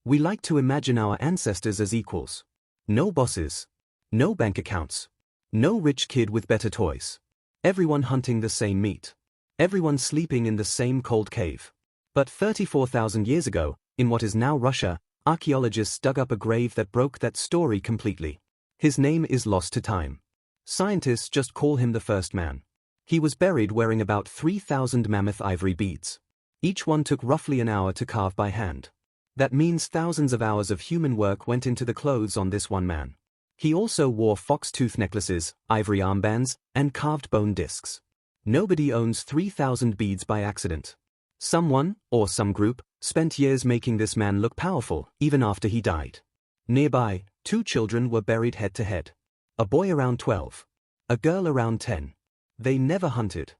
We like to imagine our ancestors as equals. No bosses. No bank accounts. No rich kid with better toys. Everyone hunting the same meat. Everyone sleeping in the same cold cave. But 34,000 years ago, in what is now Russia, archaeologists dug up a grave that broke that story completely. His name is lost to time. Scientists just call him the first man. He was buried wearing about 3,000 mammoth ivory beads. Each one took roughly an hour to carve by hand. That means thousands of hours of human work went into the clothes on this one man. He also wore fox tooth necklaces, ivory armbands, and carved bone discs. Nobody owns 3,000 beads by accident. Someone, or some group, spent years making this man look powerful, even after he died. Nearby, 2 children were buried head to head. A boy around 12. A girl around 10. They never hunted.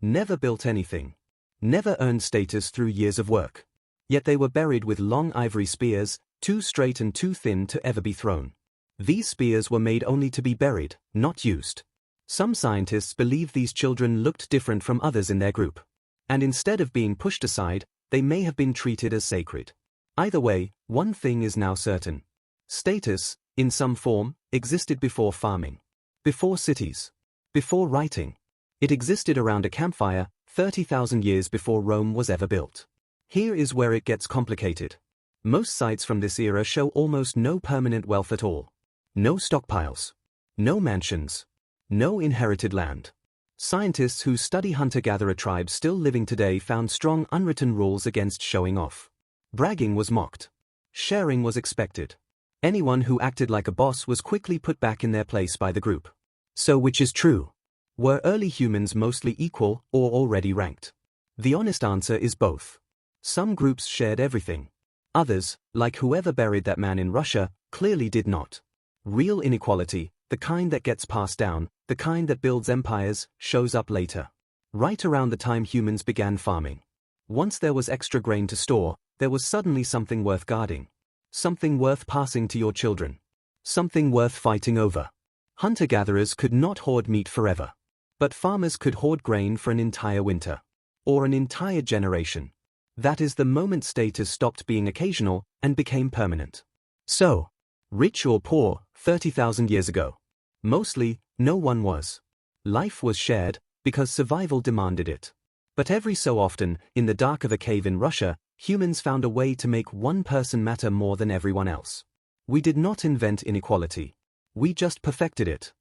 Never built anything. Never earned status through years of work. Yet they were buried with long ivory spears, too straight and too thin to ever be thrown. These spears were made only to be buried, not used. Some scientists believe these children looked different from others in their group. And instead of being pushed aside, they may have been treated as sacred. Either way, one thing is now certain. Status, in some form, existed before farming. Before cities. Before writing. It existed around a campfire, 30,000 years before Rome was ever built. Here is where it gets complicated. Most sites from this era show almost no permanent wealth at all. No stockpiles. No mansions. No inherited land. Scientists who study hunter-gatherer tribes still living today found strong unwritten rules against showing off. Bragging was mocked. Sharing was expected. Anyone who acted like a boss was quickly put back in their place by the group. So which is true? Were early humans mostly equal or already ranked? The honest answer is both. Some groups shared everything. Others, like whoever buried that man in Russia, clearly did not. Real inequality, the kind that gets passed down, the kind that builds empires, shows up later. Right around the time humans began farming. Once there was extra grain to store, there was suddenly something worth guarding. Something worth passing to your children. Something worth fighting over. Hunter-gatherers could not hoard meat forever. But farmers could hoard grain for an entire winter. Or an entire generation. That is the moment status stopped being occasional and became permanent. So, rich or poor, 30,000 years ago. Mostly, no one was. Life was shared, because survival demanded it. But every so often, in the dark of a cave in Russia, humans found a way to make one person matter more than everyone else. We did not invent inequality. We just perfected it.